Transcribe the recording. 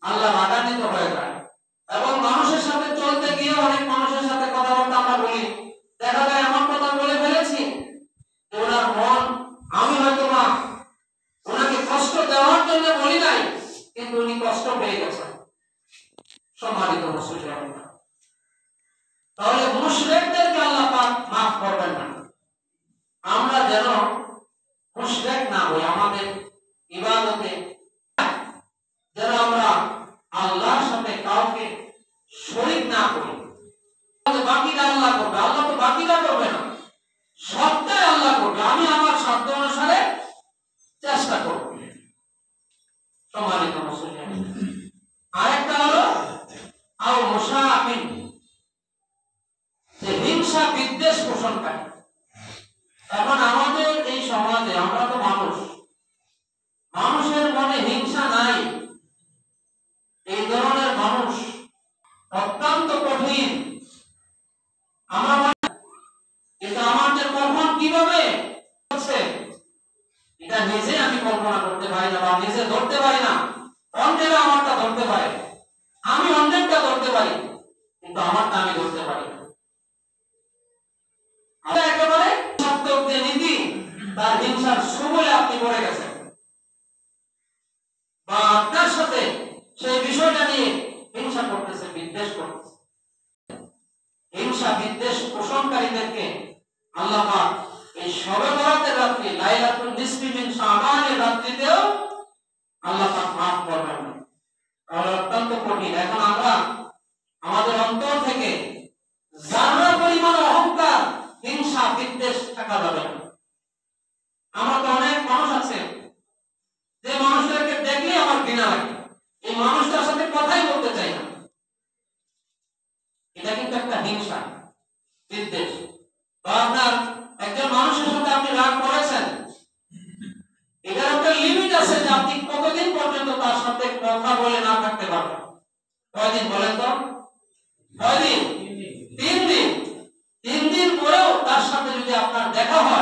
আল্লাহ রাগান্বিত হয়ে যায়। এবং মানুষের সাথে চলতে গিয়ে অনেক মানুষের সাথে কথাবার্তা আমরা বলি, দেখা যায় এমন কথা বলে ফেলেছি ওনার মন, আমি হয়তো না ওনাকে কষ্ট দেওয়ার জন্য বলি নাই, কিন্তু উনি কষ্ট পেয়ে গেছেন। সম্মানিত মুসলমান, তাহলে মুশরিকদেরকে আল্লাহ পাক মাফ করবেন না। আমরা যেন মুশরিক না হই, আমাদের ইবাদতে যেন আমরা আল্লাহর সাথে কাউকে শরীক না করি। বাকিটা আল্লাহ করবে, আল্লাহ তো বাকিটা করবে না, সবটাই আল্লাহ করবে। আমি আমার সাধ্য অনুসারে চেষ্টা করব। সম্মানিত মুসলমান, আরেকটা হলো আও মুশাহিন, যে হিংসা বিদ্বেষ পোষণকারী। এখন আমাদের এই সমাজে আমরা তো মানুষ, মানুষের মনে হিংসা নাই, এই ধরনের মানুষ অত্যন্ত কঠিন। আমার কিন্তু আমার যে কখন কিভাবে হচ্ছে এটা নিজে আমি কল্পনা করতে পারি না, বা নিজে ধরতে পারি না। অন্যেরা আমারটা ধরতে পারে, আমি অন্যেরটা ধরতে পারি, কিন্তু আমারটা আমি ধরতে পারি না। একেবারে সত্যক যে নীতি, তার হিংসার সুবলে আপনি পড়ে গেছেন, বা আপনার সাথে সেই বিষয়টা নিয়ে হিংসা করতেছে, বিদ্বেষ করতেছে। হিংসা বিদ্বেষ পোষণকারীদেরকে আল্লাহ পাক এই শবে বরাতের রাত্রি, লাইলাতুল নিসফি মিন শাবানের রাত্রিতেও আল্লাহ পাক মাফ করবেন না। তাহলে অত্যন্ত কঠিন। এখন আমরা আমাদের অন্তর থেকে যারা পরিমাণ অহংকার, হিংসা বিদ্বেষ থাকা যাবে না। আমার তো অনেক মানুষ আছে যে মানুষটাকে দেখলে আমার ঘৃণা লাগে, এই মানুষটার সাথে কথাই বলতে চাই না। এটা কিন্তু একটা হিংসা বিদ্বেষ। বা আপনার একজন মানুষের সাথে আপনি রাগ করেছেন, এটার একটা লিমিট আছে যে আপনি কতদিন পর্যন্ত তার সাথে কথা বলে না থাকতে পারবেন। কয়দিন বলেন তো? কয়দিন? 3 দিন। 3 দিন পরেও তার সাথে যদি আপনার দেখা হয়